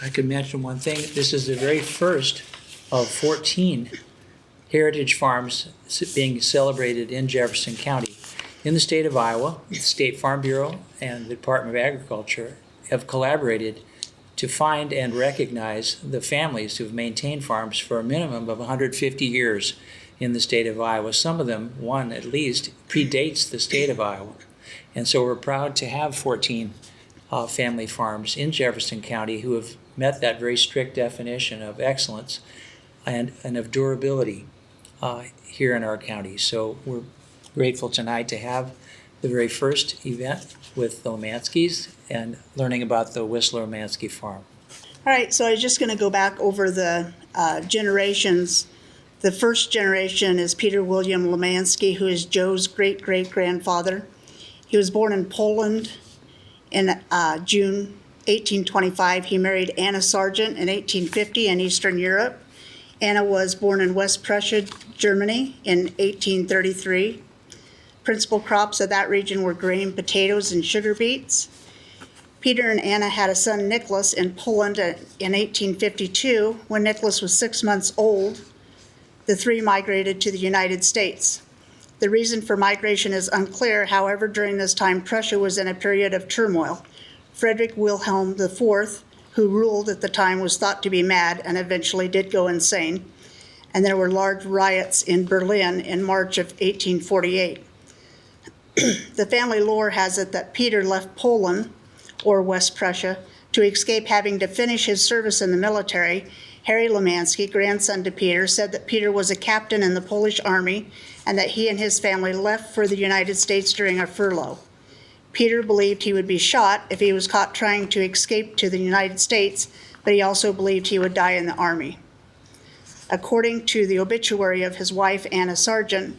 I could mention one thing. This is the very first of 14 heritage farms being celebrated in Jefferson County. In the state of Iowa, the State Farm Bureau and the Department of Agriculture have collaborated to find and recognize the families who've maintained farms for a minimum of 150 years in the state of Iowa. Some of them, one at least, predates the state of Iowa. And so we're proud to have 14 family farms in Jefferson County who have met that very strict definition of excellence and of durability here in our county. So we're grateful tonight to have the very first event with the Lamanskis and learning about the Whisler Lamanski farm. All right, so I was just going to go back over the generations. The first generation is Peter William Lamanski, who is Joe's great-great-grandfather. He was born in Poland in June 1825. He married Anna Sargent in 1850 in Eastern Europe. Anna was born in West Prussia, Germany in 1833. Principal crops of that region were grain, potatoes, and sugar beets. Peter and Anna had a son, Nicholas, in Poland in 1852. When Nicholas was 6 months old, the three migrated to the United States. The reason for migration is unclear. However, during this time, Prussia was in a period of turmoil. Frederick Wilhelm IV, who ruled at the time, was thought to be mad and eventually did go insane. And there were large riots in Berlin in March of 1848. The family lore has it that Peter left Poland, or West Prussia, to escape having to finish his service in the military. Harry Lamanski, grandson to Peter, said that Peter was a captain in the Polish army and that he and his family left for the United States during a furlough. Peter believed he would be shot if he was caught trying to escape to the United States, but he also believed he would die in the army. According to the obituary of his wife, Anna Sargent,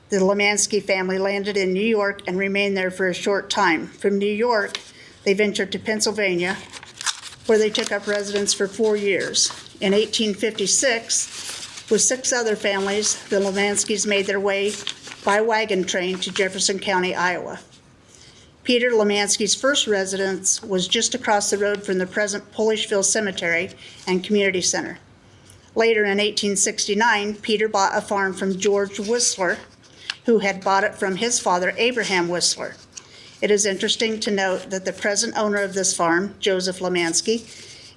the Lamanski family landed in New York and remained there for a short time. From New York, they ventured to Pennsylvania, where they took up residence for 4 years. In 1856, with 6 other families, the Lamanskis made their way by wagon train to Jefferson County, Iowa. Peter Lamanski's first residence was just across the road from the present Polishville Cemetery and Community Center. Later in 1869, Peter bought a farm from George Whisler, who had bought it from his father, Abraham Whisler. It is interesting to note that the present owner of this farm, Joseph Lamanski,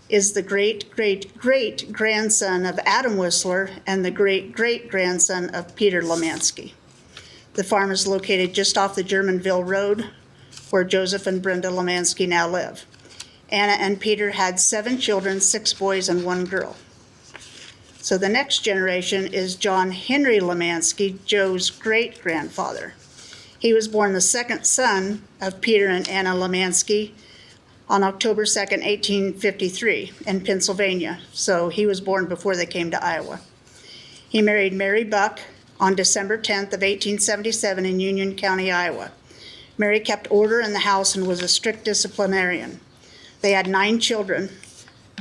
is the great-great-grandson of Adam Whisler and the great-great-grandson of Peter Lamanski. The farm is located just off the Germanville Road, where Joseph and Brenda Lamanski now live. Anna and Peter had 7 children, 6 boys and 1 girl. So the next generation is John Henry Lamanski, Joe's great-grandfather. He was born the second son of Peter and Anna Lamanski on October 2nd, 1853 in Pennsylvania. So he was born before they came to Iowa. He married Mary Buck on December 10th of 1877 in Union County, Iowa. Mary kept order in the house and was a strict disciplinarian. They had 9 children.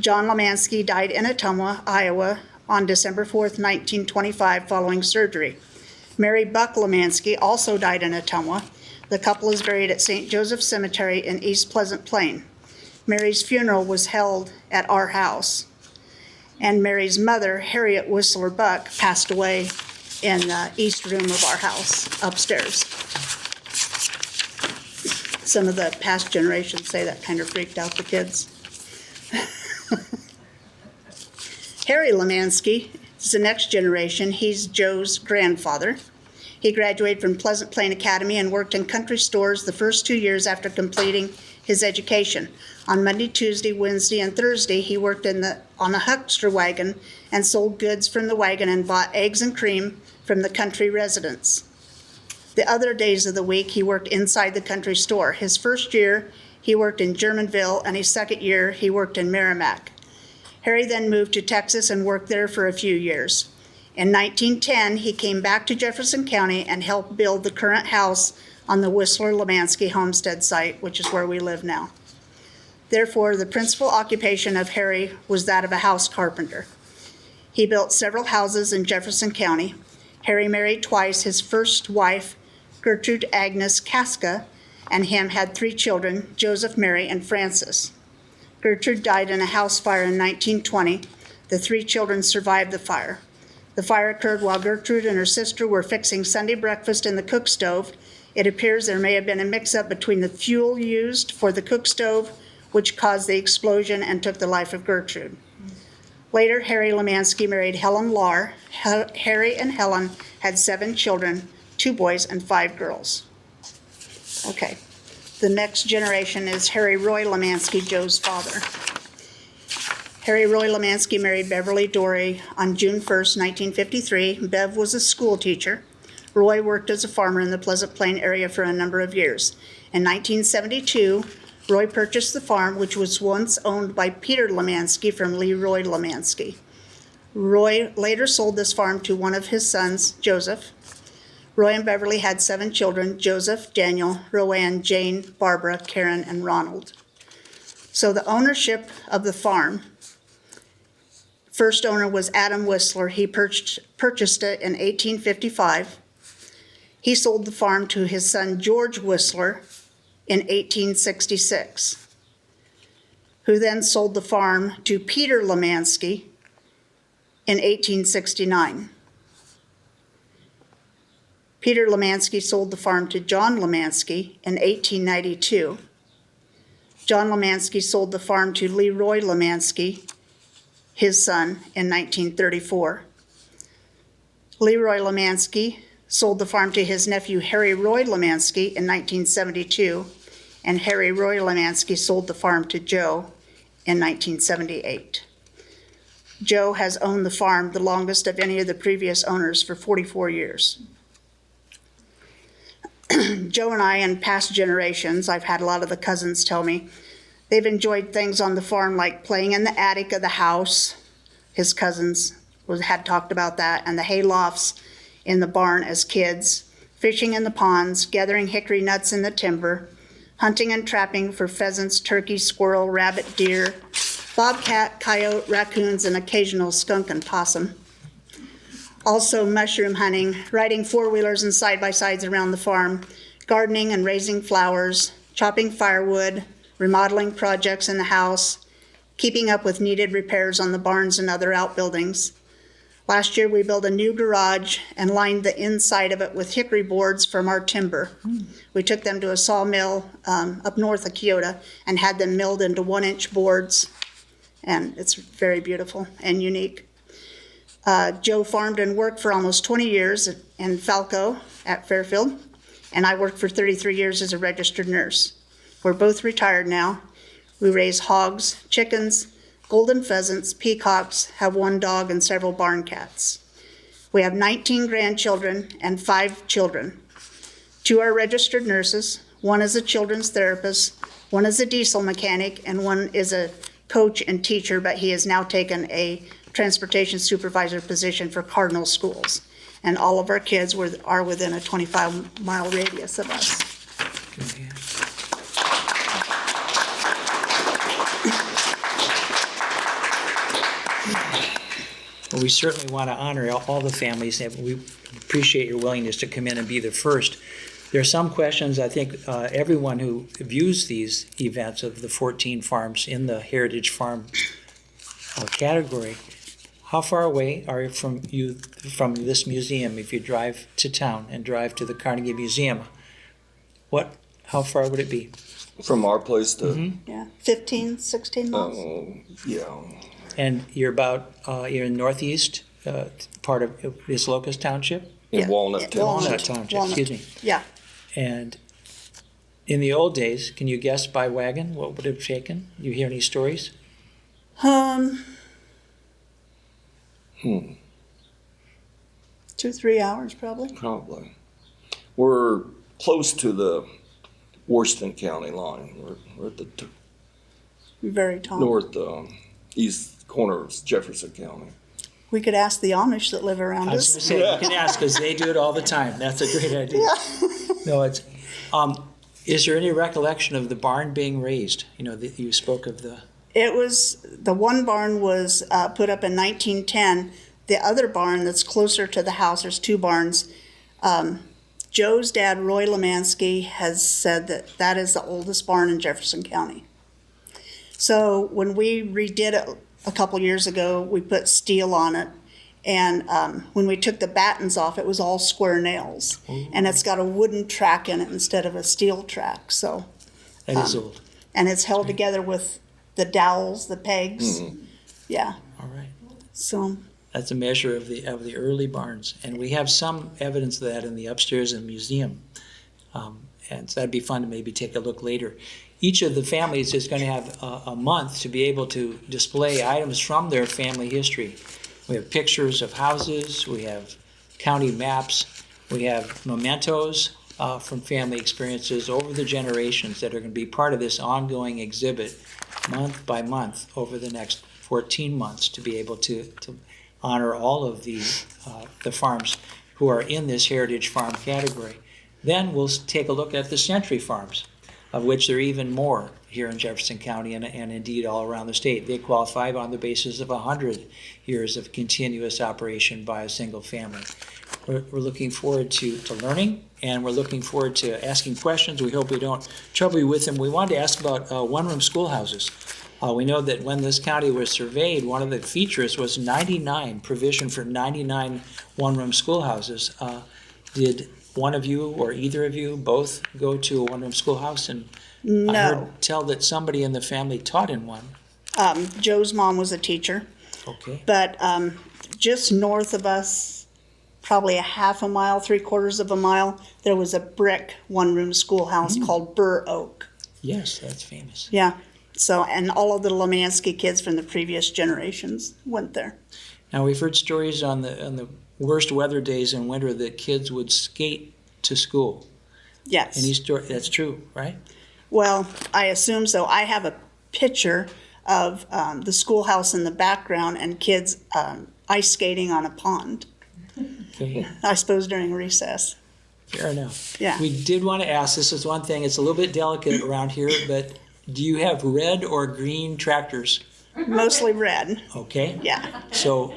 John Lamanski died in Ottumwa, Iowa on December 4th, 1925 following surgery. Mary Buck Lamanski also died in Ottumwa. The couple is buried at St. Joseph Cemetery in East Pleasant Plain. Mary's funeral was held at our house. And Mary's mother, Harriet Whisler Buck, passed away in the east room of our house upstairs. Some of the past generations say that kind of freaked out the kids. Harry Lamanski is the next generation. He's Joe's grandfather. He graduated from Pleasant Plain Academy and worked in country stores the first 2 years after completing his education. On Monday, Tuesday, Wednesday, and Thursday, he worked on a huckster wagon and sold goods from the wagon and bought eggs and cream from the country residents. The other days of the week, he worked inside the country store. His first year, he worked in Germanville, and his second year, he worked in Merrimack. Harry then moved to Texas and worked there for a few years. In 1910, he came back to Jefferson County and helped build the current house on the Whisler Lamanski homestead site, which is where we live now. Therefore, the principal occupation of Harry was that of a house carpenter. He built several houses in Jefferson County. Harry married twice. His first wife, Gertrude Agnes Casca, and him had 3 children, Joseph, Mary, and Francis. Gertrude died in a house fire in 1920. The 3 children survived the fire. The fire occurred while Gertrude and her sister were fixing Sunday breakfast in the cook stove. It appears there may have been a mix-up between the fuel used for the cook stove, which caused the explosion and took the life of Gertrude. Later, Harry Lamanski married Helen Lahr. Harry and Helen had 7 children, 2 boys and 5 girls. Okay, the next generation is Harry Roy Lamanski, Joe's father. Harry Roy Lamanski married Beverly Dorey on June 1st, 1953. Bev was a school teacher. Roy worked as a farmer in the Pleasant Plain area for a number of years. In 1972, Roy purchased the farm, which was once owned by Peter Lamanski from Leroy Lamanski. Roy later sold this farm to one of his sons, Joseph. Roy and Beverly had 7 children: Joseph, Daniel, Roanne, Jane, Barbara, Karen, and Ronald. So the ownership of the farm, first owner was Adam Whisler. He purchased it in 1855. He sold the farm to his son George Whisler in 1866, who then sold the farm to Peter Lamanski in 1869. Peter Lamanski sold the farm to John Lamanski in 1892. John Lamanski sold the farm to Leroy Lamanski, his son, in 1934. Leroy Lamanski sold the farm to his nephew Harry Roy Lamanski in 1972, and Harry Roy Lamanski sold the farm to Joe in 1978. Joe has owned the farm the longest of any of the previous owners for 44 years. Joe and I, in past generations, I've had a lot of the cousins tell me, they've enjoyed things on the farm like playing in the attic of the house. His cousins had talked about that, and the hay lofts in the barn as kids, fishing in the ponds, gathering hickory nuts in the timber, hunting and trapping for pheasants, turkey, squirrel, rabbit, deer, bobcat, coyote, raccoons, and occasional skunk and possum. Also mushroom hunting, riding four-wheelers and side-by-sides around the farm, gardening and raising flowers, chopping firewood, remodeling projects in the house, keeping up with needed repairs on the barns and other outbuildings. Last year, we built a new garage and lined the inside of it with hickory boards from our timber. We took them to a sawmill up north of Kyoto and had them milled into 1-inch boards, and it's very beautiful and unique. Joe farmed and worked for almost 20 years in Falco at Fairfield, and I worked for 33 years as a registered nurse. We're both retired now. We raise hogs, chickens, golden pheasants, peacocks, have 1 dog and several barn cats. We have 19 grandchildren and 5 children. 2 are registered nurses, 1 is a children's therapist, 1 is a diesel mechanic, and 1 is a coach and teacher, but he has now taken a transportation supervisor position for Cardinal Schools. And all of our kids are within a 25-mile radius of us. Okay. Well, we certainly want to honor all the families, and we appreciate your willingness to come in and be the first. There are some questions I think everyone who views these events of the 14 farms in the Heritage Farm category, how far away are you from this museum if you drive to town and drive to the Carnegie Museum? How far would it be? From our place to, Yeah, 15, 16 miles. yeah, And you're you're in northeast part of is Locust Township? in Yeah, Walnut yeah, Township. Walnut Township, excuse me. Yeah. And in the old days, can you guess by wagon what would it have taken? You hear any stories? 2-3 hours probably. Probably. We're close to the Washington County line. We're at the Very tall. northeast corner of Jefferson County. We could ask the Amish that live around I was us. going to say, you can ask because they do it all the time. That's a great idea. No, it's. Is there any recollection of the barn being raised? You know, you spoke of the. It was, the one barn was put up in 1910. The other barn that's closer to the house, there's 2 barns. Joe's dad, Roy Lamanski, has said that is the oldest barn in Jefferson County. So when we redid it a couple years ago, we put steel on it. And when we took the battens off, it was all square nails. And it's got a wooden track in it instead of a steel track. So That is old. and it's held together with the dowels, the pegs. Yeah. All right. So That's a measure of the early barns. And we have some evidence of that in the upstairs in the museum. And so that'd be fun to maybe take a look later. Each of the families is going to have a month to be able to display items from their family history. We have pictures of houses, we have county maps, we have mementos from family experiences over the generations that are going to be part of this ongoing exhibit month by month over the next 14 months to be able to honor all of the farms who are in this heritage farm category. Then we'll take a look at the century farms, of which there are even more here in Jefferson County and indeed all around the state. They qualify on the basis of 100 years of continuous operation by a single family. We're looking forward to learning, and we're looking forward to asking questions. We hope we don't trouble you with them. We wanted to ask about one-room schoolhouses. We know that when this county was surveyed, one of the features was 99, provision for 99 one-room schoolhouses. Did one of you or either of you both go to a one-room schoolhouse? And no. I heard tell that somebody in the family taught in one. Joe's mom was a teacher. Okay. But just north of us, probably a half a mile, 3/4 of a mile, there was a brick one-room schoolhouse called Burr Oak. Yes, that's famous. Yeah. So, and all of the Lamanski kids from the previous generations went there. Now, we've heard stories on the worst weather days in winter that kids would skate to school. Yes. Any story? That's true, right? Well, I assume so. I have a picture of the schoolhouse in the background and kids ice skating on a pond, Okay, I suppose during recess. fair enough. Yeah. We did want to ask, this is one thing, it's a little bit delicate around here, but do you have red or green tractors? Mostly red. Okay. Yeah. So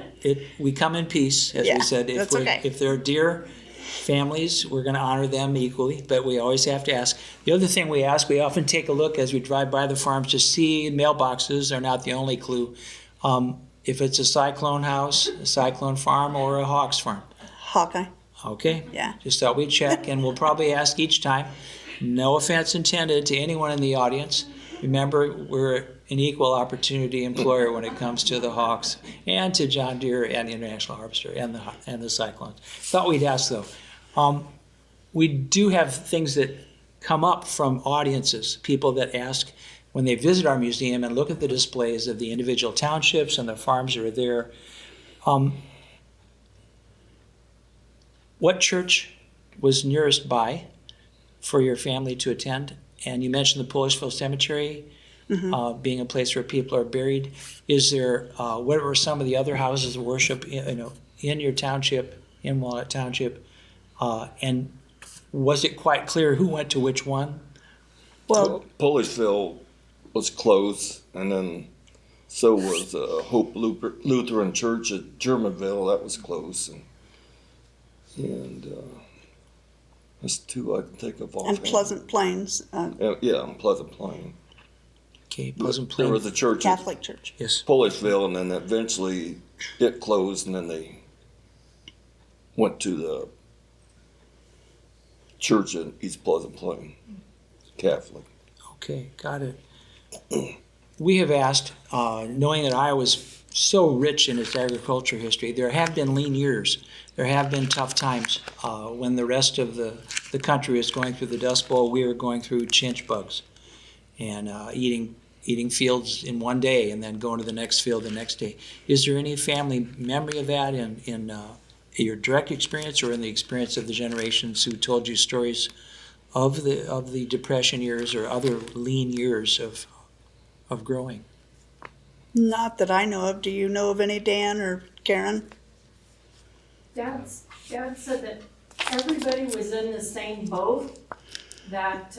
we come in peace, as Yeah, we said. that's okay. If they're dear families, we're going to honor them equally, but we always have to ask. The other thing we ask, we often take a look as we drive by the farms to see mailboxes. They're not the only clue. If it's a cyclone house, a cyclone farm, or a Hawks farm. Hawkeye. Okay? Yeah. Just thought we'd check, and we'll probably ask each time. No offense intended to anyone in the audience. Remember, we're an equal opportunity employer when it comes to the Hawks and to John Deere and the International Harvester and the Cyclones. Thought we'd ask though. We do have things that come up from audiences, people that ask when they visit our museum and look at the displays of the individual townships and the farms that are there. What church was nearest by for your family to attend? And you mentioned the Polishville Cemetery being a place where people are buried. Is there, what were some of the other houses of worship in your township, in Walnut Township? And was it quite clear who went to which one? Well, Polishville was closed, and then so was Hope Lutheran Church at Germanville. That was closed, and that's two I can think of offhand. and Pleasant Plains, Yeah, and Pleasant Plain. Okay, Pleasant There Plain. was a church at Catholic Church. Yes. Polishville, and then eventually it closed, and then they went to the church in East Pleasant Plain, Catholic. Okay, got it. We have asked, knowing that Iowa's so rich in its agriculture history, there have been lean years. There have been tough times. When the rest of the country is going through the Dust Bowl, we are going through chinch bugs and eating fields in one day and then going to the next field the next day. Is there any family memory of that in your direct experience or in the experience of the generations who told you stories of the Depression years or other lean years of growing? Not that I know of. Do you know of any, Dan or Karen? Dad said that everybody was in the same boat, that,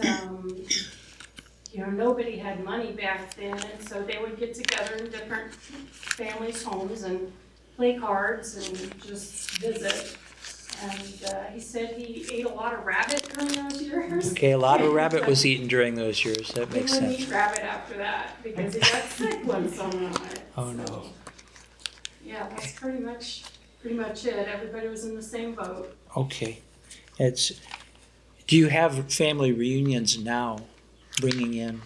nobody had money back then, and so they would get together in different families' homes and play cards and just visit. And he said he ate a lot of rabbit during those years. Okay, a lot of rabbit was eaten during those years. That He makes wouldn't sense. eat rabbit after that because he got sick one summer on it. Oh, no. Yeah, that's pretty much it. Everybody was in the same boat. Okay. Do you have family reunions now bringing in?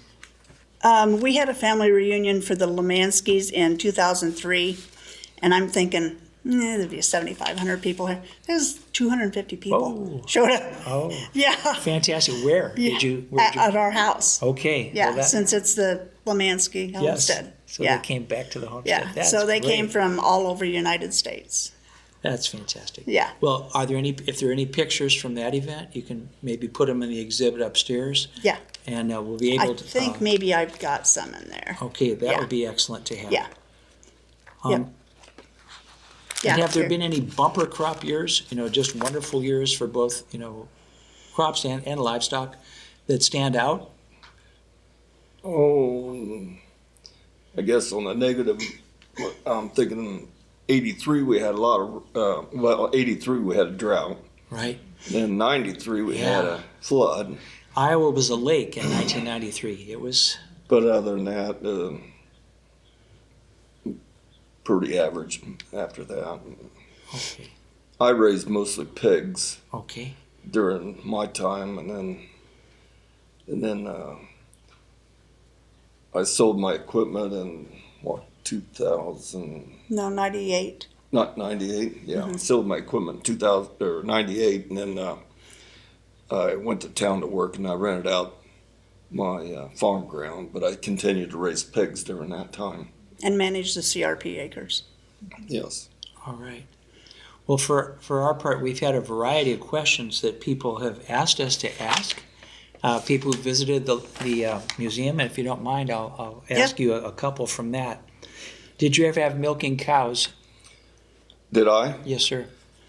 We had a family reunion for the Lamanskis in 2003, and I'm thinking, there'd be 7,500 people here. There's 250 people Oh. showed up. Oh, Yeah. fantastic. Where Yeah. did you? At our house. Okay. Yeah, well, that- since it's the Lamanski yes. homestead. So Yeah. they came back to the homestead. Yeah, That's so they came great. from all over United States. That's fantastic. Yeah. Well, if there are any pictures from that event, you can maybe put them in the exhibit upstairs. Yeah. And we'll be I able to. think maybe I've got some in there. Okay, that Yeah. would be excellent to have. Yeah. Um, Yep. Yeah. And have there here. been any bumper crop years, just wonderful years for both, crops and livestock that stand out? Oh, I guess on the negative, I'm thinking 83 we had a lot of, 83 we had a drought. Right. Then 93 we had Yeah. a flood. Iowa was a lake in 1993. It was, But other than that, pretty average after that. okay, I raised mostly pigs okay. during my time, and then I sold my equipment in 2000, No, 98. not 98. Yeah, I sold my equipment in 2000 or 98, and then I went to town to work, and I rented out my farm ground. But I continued to raise pigs during that time. And manage the CRP acres. Yes. All right. Well, for our part, we've had a variety of questions that people have asked us to ask. People who visited the museum, and if you don't mind, I'll ask you a couple from that. Did you ever have milking cows? Did I? Yes, sir.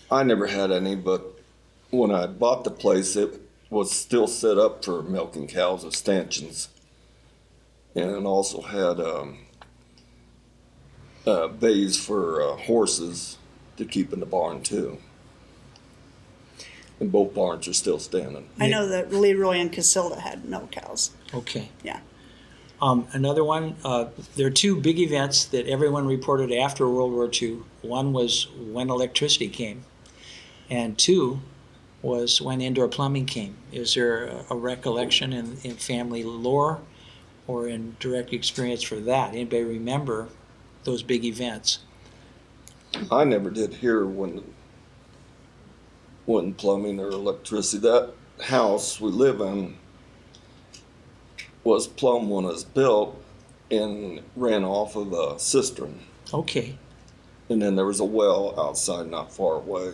I never had any, but when I bought the place, it was still set up for milking cows with stanchions, and it also had bays for horses to keep in the barn too. And both barns are still standing. I know that Leroy and Casilda had milk cows. Okay. Yeah. Another one, there are two big events that everyone reported after World War II. One was when electricity came, and two was when indoor plumbing came. Is there a recollection in family lore or in direct experience for that? Anybody remember those big events? I never did hear when plumbing or electricity. That house we live in was plumbed when it was built and ran off of a cistern. Okay. And then there was a well outside not far away.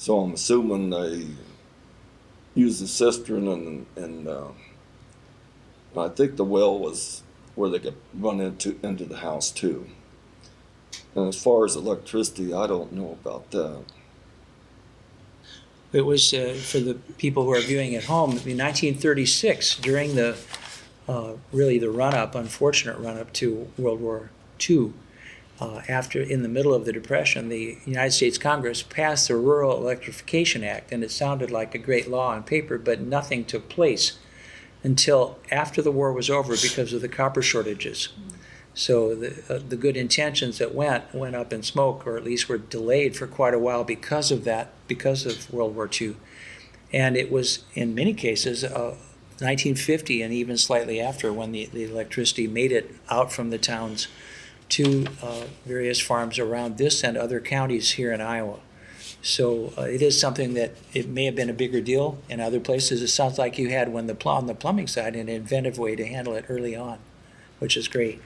So I'm assuming they used the cistern and I think the well was where they could run into the house too. And as far as electricity, I don't know about that. It was, for the people who are viewing at home, in 1936, during the unfortunate run-up to World War II, in the middle of the Depression, the United States Congress passed the Rural Electrification Act, and it sounded like a great law on paper, but nothing took place until after the war was over because of the copper shortages. So the good intentions that went up in smoke, or at least were delayed for quite a while because of that, because of World War II. And it was, in many cases, 1950 and even slightly after, when the electricity made it out from the towns to various farms around this and other counties here in Iowa. So it is something that it may have been a bigger deal in other places. It sounds like you had, on the plumbing side, an inventive way to handle it early on, which is great.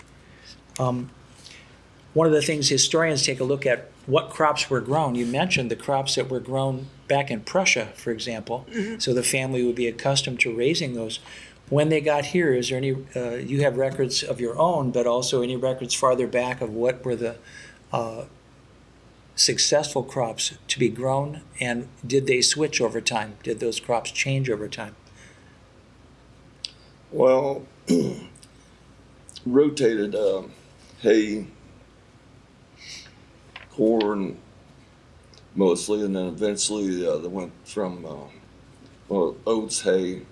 One of the things historians take a look at, what crops were grown. You mentioned the crops that were grown back in Prussia, for example. Mm-hmm. So the family would be accustomed to raising those. When they got here, is there any, you have records of your own, but also any records farther back of what were the successful crops to be grown, and did they switch over time? Did those crops change over time? Well, rotated hay, corn, mostly, and then eventually they went from oats, hay,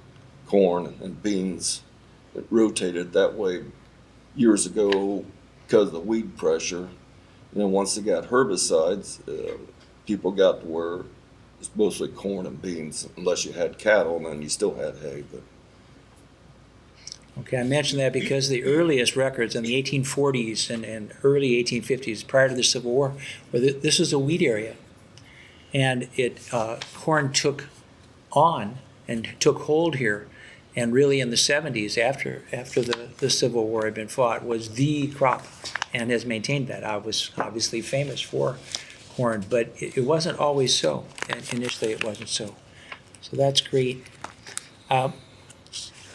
corn, and beans. It rotated that way years ago because of the weed pressure. And then once they got herbicides, people got to where it's mostly corn and beans, unless you had cattle, and then you still had hay. But Okay, I mentioned that because the earliest records in the 1840s and early 1850s, prior to the Civil War, this was a wheat area. And corn took on and took hold here. And really in the 70s, after the Civil War had been fought, was the crop and has maintained that. I was obviously famous for corn, but it wasn't always so. And initially it wasn't so. So that's great.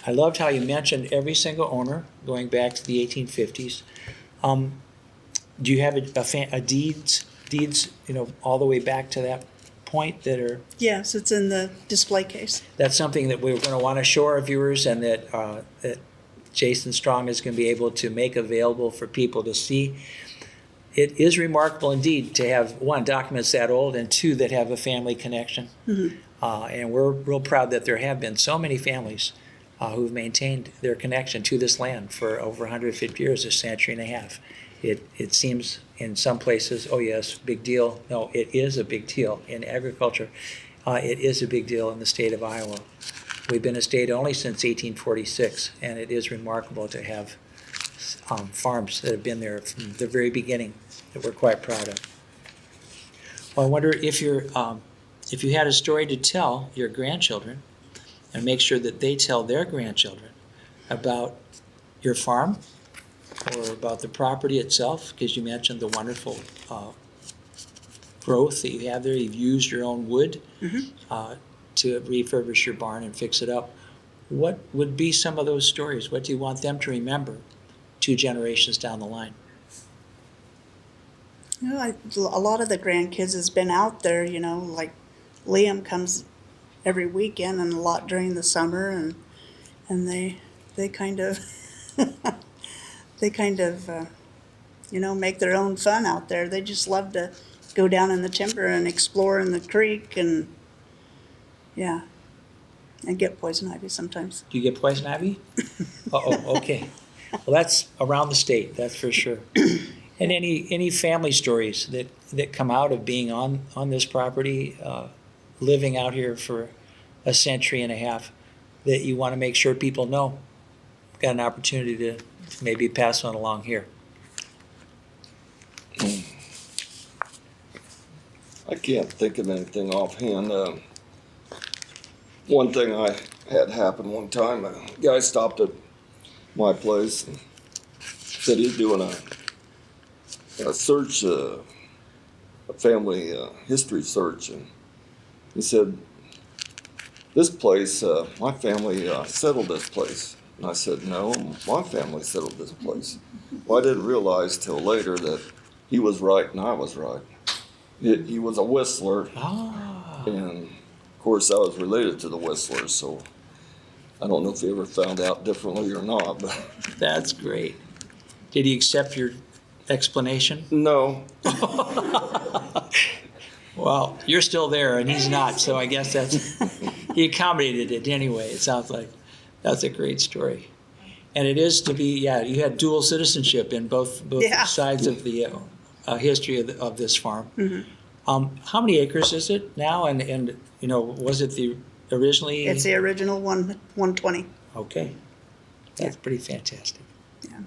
I loved how you mentioned every single owner going back to the 1850s. Do you have a deeds, all the way back to that point that are? Yes, it's in the display case. That's something that we're going to want to show our viewers, and that Jason Strong is going to be able to make available for people to see. It is remarkable indeed to have, one, documents that old, and two, that have a family connection. Mm-hmm. And we're real proud that there have been so many families who've maintained their connection to this land for over 150 years, a century and a half. It seems in some places, oh yes, big deal. No, it is a big deal in agriculture. It is a big deal in the state of Iowa. We've been a state only since 1846, and it is remarkable to have farms that have been there from the very beginning that we're quite proud of. Well, I wonder if you had a story to tell your grandchildren, and make sure that they tell their grandchildren about your farm or about the property itself, because you mentioned the wonderful growth that you have there. You've used your own wood to refurbish your barn and fix it up. What would be some of those stories? What do you want them to remember 2 generations down the line? A lot of the grandkids has been out there, like Liam comes every weekend and a lot during the summer, and they kind of make their own fun out there. They just love to go down in the timber and explore in the creek and get poison ivy sometimes. Do you get poison ivy? Okay. Well, that's around the state, that's for sure. And any family stories that come out of being on this property, living out here for a century and a half, that you want to make sure people know? Got an opportunity to maybe pass one along here. I can't think of anything offhand. One thing I had happen one time, a guy stopped at my place and said he's doing a search, a family history search, and he said, "This place, my family settled this place." And I said, "No, my family settled this place." Well, I didn't realize till later that he was right and I was right. He was a Whisler, and of course I was related to the Whistlers, so I don't know if he ever found out differently or not. But That's great. Did he accept your explanation? no. Well, you're still there and he's not, so I guess he accommodated it anyway. It sounds like that's a great story. And it is to be, you had dual citizenship in both sides of the history of this farm. Mm-hmm. How many acres is it now? And was it the originally? It's the original 120. Okay. That's pretty fantastic. Yeah.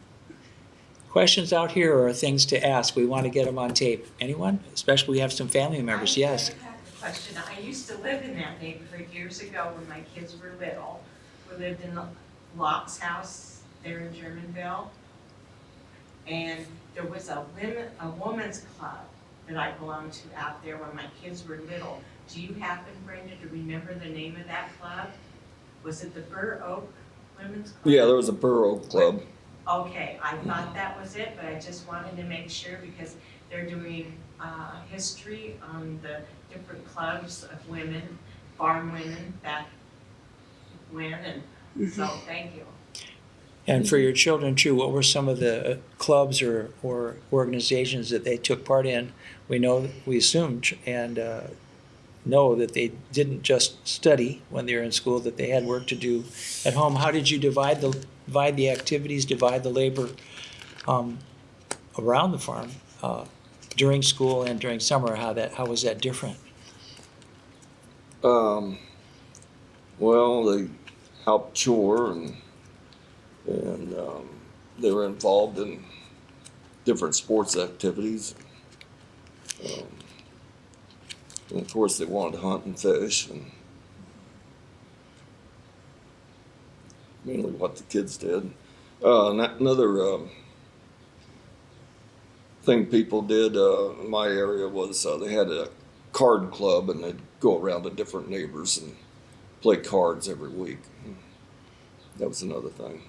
Questions out here or things to ask? We want to get them on tape. Anyone? Especially we have some family members. Yes. I have a question. I used to live in that neighborhood years ago when my kids were little. We lived in Locke's house there in Germanville. And there was a women's club that I belonged to out there when my kids were little. Do you happen, Brenda, to remember the name of that club? Was it the Burr Oak Women's Club? Yeah, there was a Burr Oak Club. Okay, I thought that was it, but I just wanted to make sure because they're doing history on the different clubs of women, farm women back when, and so thank you. And for your children too, what were some of the clubs or organizations that they took part in? We assumed and know that they didn't just study when they were in school, that they had work to do at home. How did you divide the activities, divide the labor around the farm during school and during summer? How was that different? Well, they helped chore and they were involved in different sports activities. And of course, they wanted to hunt and fish, and mainly what the kids did. Another thing people did in my area was they had a card club, and they'd go around to different neighbors and play cards every week. That was another thing.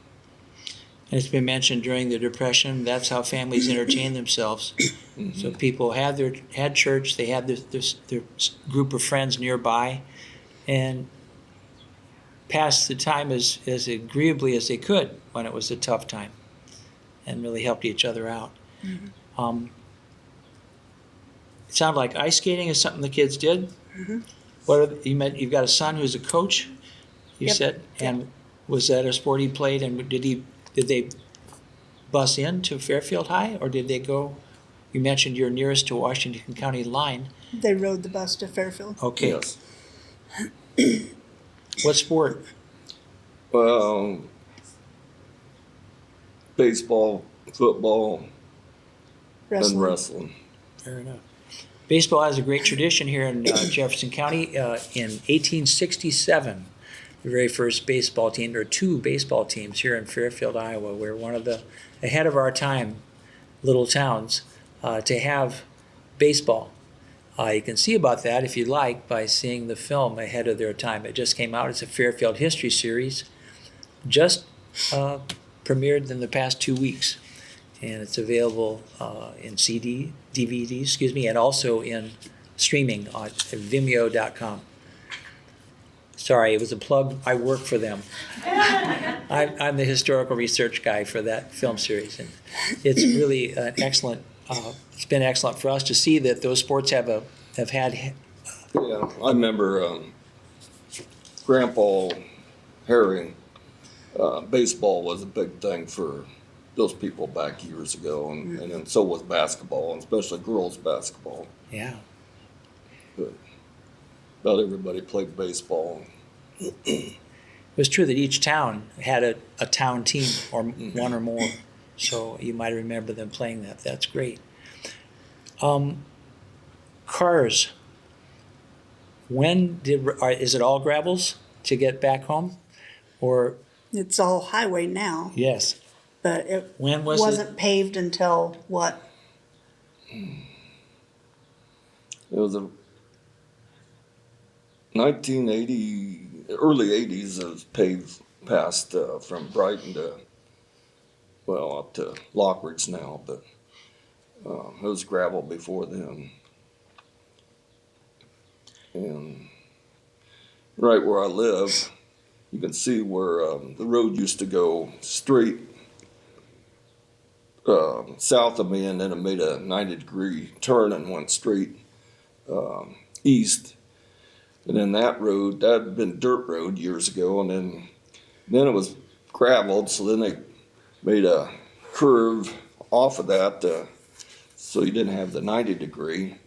And it's been mentioned during the Depression, that's how families entertained themselves. Mm-hmm. So people had church, they had their group of friends nearby, and passed the time as agreeably as they could when it was a tough time, and really helped each other out. Mm-hmm. It sounded like ice skating is something the kids did. Mm-hmm. You've got a son who's a coach, you Yep. said, and was that a sport he played, and did they bus in to Fairfield High, or did they go? You mentioned you're nearest to Washington County line. They rode the bus to Fairfield. Okay. Yes. What sport? Well, baseball, football, and wrestling. Fair enough. Baseball has a great tradition here in Jefferson County. In 1867, the very first baseball team, there are two baseball teams here in Fairfield, Iowa. We're one of the ahead of our time little towns to have baseball. You can see about that, if you like, by seeing the film Ahead of Their Time. It just came out. It's a Fairfield history series, just premiered in the past 2 weeks. And it's available in DVD, and also in streaming on Vimeo.com. Sorry, it was a plug. I work for them. I'm the historical research guy for that film series, and it's really an excellent. It's been excellent for us to see that those sports have had. Yeah, I remember Grandpa Harry. Baseball was a big thing for those people back years ago, and then so was basketball, and especially girls basketball. Yeah. But about everybody played baseball. It was true that each town had a town team, or one or more, so you might remember them playing that. That's great. Cars. Is it all gravels to get back home, or? It's all highway now, Yes. but it When was wasn't paved until what? It was a 1980, early 80s. It was paved past from Brighton up to Lockridge now, but it was gravel before then. And right where I live, you can see where the road used to go straight south of me, and then it made a 90-degree turn and went straight east. And then that road, that had been dirt road years ago, and then it was graveled, so then they made a curve off of that so you didn't have the 90-degree.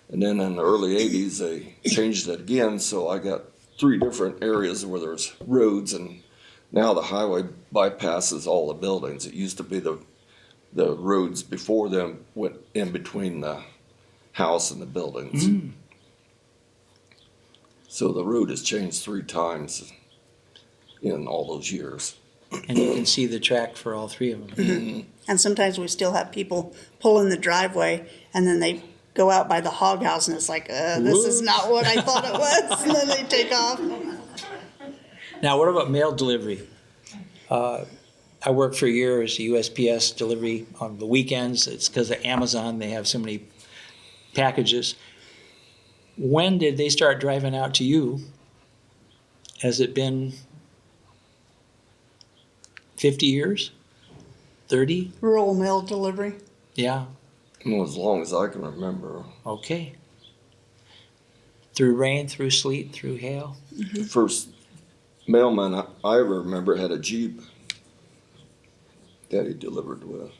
And then in the early 80s, they changed it again, so I got 3 different areas where there's roads, and now the highway bypasses all the buildings. It used to be the roads before them went in between the house and the buildings. Mm. So the road has changed 3 times in all those years. And you can see the track for all 3 of them. Mm-hmm. And sometimes we still have people pull in the driveway, and then they go out by the hog house, and it's like, this is not what I thought it was, and then they take off. Now, what about mail delivery? I worked for a year as a USPS delivery on the weekends. It's because of Amazon. They have so many packages. When did they start driving out to you? Has it been 50 years? 30? Rural mail delivery. Yeah, Well, as long as I can remember. okay. Through rain, through sleet, through hail? The first mailman I ever remember had a Jeep that he delivered with.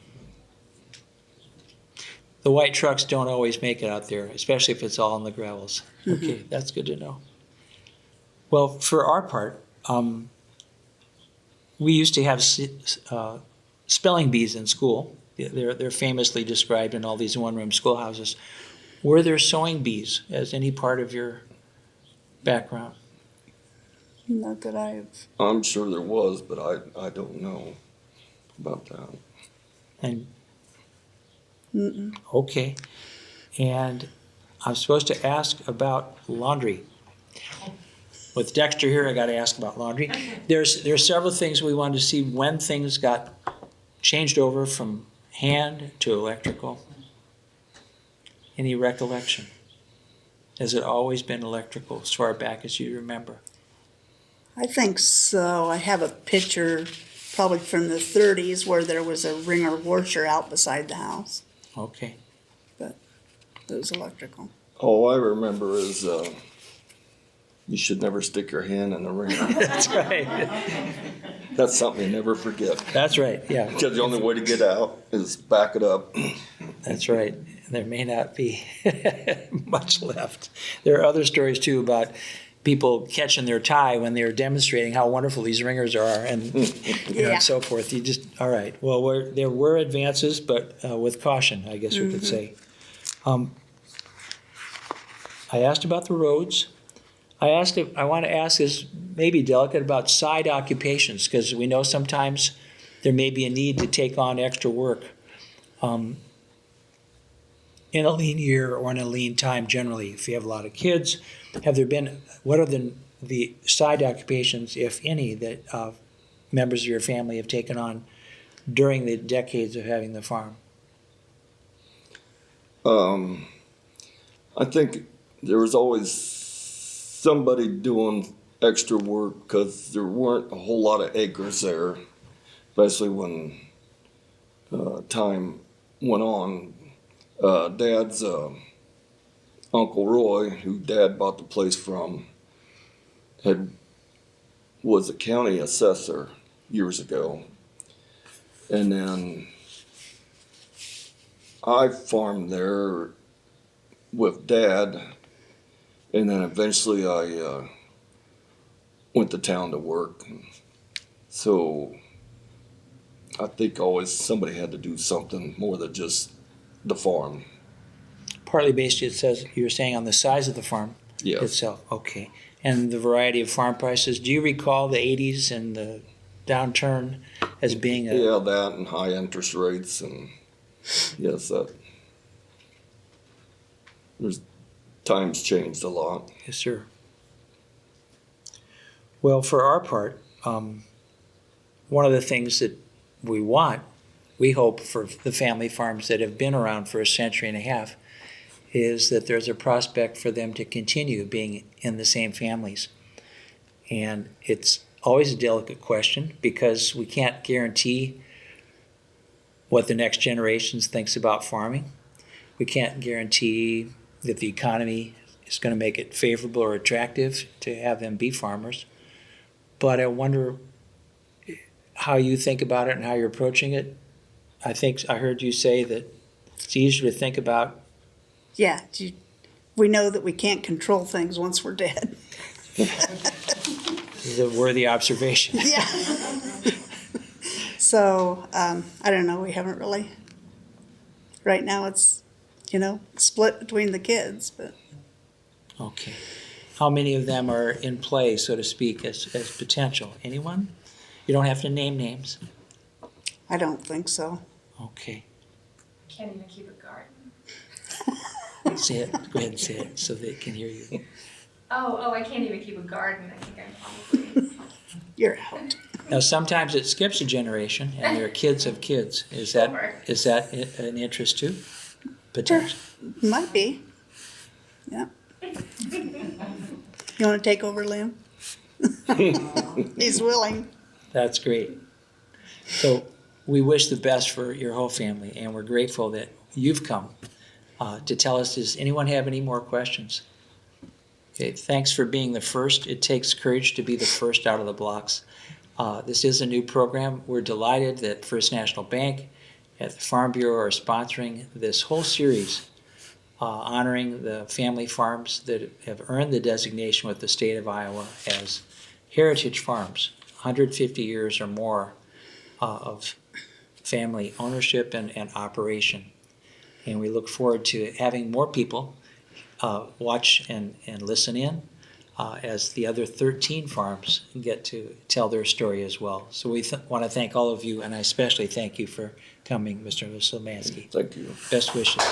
The white trucks don't always make it out there, especially if it's all in the gravels. Okay, that's good to know. Well, for our part, we used to have spelling bees in school. They're famously described in all these one-room schoolhouses. Were there sewing bees as any part of your background? Not that I've. I'm sure there was, but I don't know about that. And Mm-mm. okay, and I'm supposed to ask about laundry. With Dexter here, I got to ask about laundry. There's several things we wanted to see when things got changed over from hand to electrical. Any recollection? Has it always been electrical as far back as you remember? I think so. I have a picture probably from the 30s where there was a wringer washer out beside the house. Okay. It was electrical. All I remember is you should never stick your hand in the wringer. That's right. That's something you never forget. That's right, yeah. Because the only way to get out is back it up. That's right. There may not be much left. There are other stories too about people catching their tie when they're demonstrating how wonderful these ringers are and, Yeah. and so forth. You just, all right. Well, there were advances, but with caution, I guess we could say. I asked about the roads. I want to ask is maybe delicate about side occupations because we know sometimes there may be a need to take on extra work. In a lean year or in a lean time generally, if you have a lot of kids, what are the side occupations, if any, that members of your family have taken on during the decades of having the farm? I think there was always somebody doing extra work because there weren't a whole lot of acres there, especially when time went on. Dad's Uncle Roy, who Dad bought the place from, was a county assessor years ago. And then I farmed there with Dad, and then eventually I went to town to work. So I think always somebody had to do something more than just the farm. Partly based, it says, you were saying on the size of the farm Yes. itself. Okay. And the variety of farm prices. Do you recall the 80s and the downturn as being Yeah, that and high interest rates, and yes, there's times changed a lot. Yes, sir. Well, for our part, one of the things that we hope for the family farms that have been around for a century and a half, is that there's a prospect for them to continue being in the same families. And it's always a delicate question because we can't guarantee what the next generation thinks about farming. We can't guarantee that the economy is going to make it favorable or attractive to have them be farmers. But I wonder how you think about it and how you're approaching it. I think I heard you say that it's easier to think about. Yeah, we know that we can't control things once we're dead. Is a worthy observation. Yeah. So, I don't know, we haven't really, right now it's, split between the kids, but Okay. How many of them are in play, so to speak, as potential? Anyone? You don't have to name names. I don't think so. Okay. Can't even keep a garden. Say it. Go ahead and say it so they can hear you. Oh, I can't even keep a garden. I think I'm probably. You're out. Now, sometimes it skips a generation, and there are kids of kids. Is that an interest too? Potential. Might be. Yeah. You want to take over, Liam? He's willing. That's great. So we wish the best for your whole family, and we're grateful that you've come to tell us. Does anyone have any more questions? Okay, thanks for being the first. It takes courage to be the first out of the blocks. This is a new program. We're delighted that First National Bank at the Farm Bureau are sponsoring this whole series honoring the family farms that have earned the designation with the state of Iowa as heritage farms, 150 years or more of family ownership and operation. And we look forward to having more people watch and listen in as the other 13 farms get to tell their story as well. So we want to thank all of you, and I especially thank you for coming, Mr. Lamanski. Thank you. Best wishes.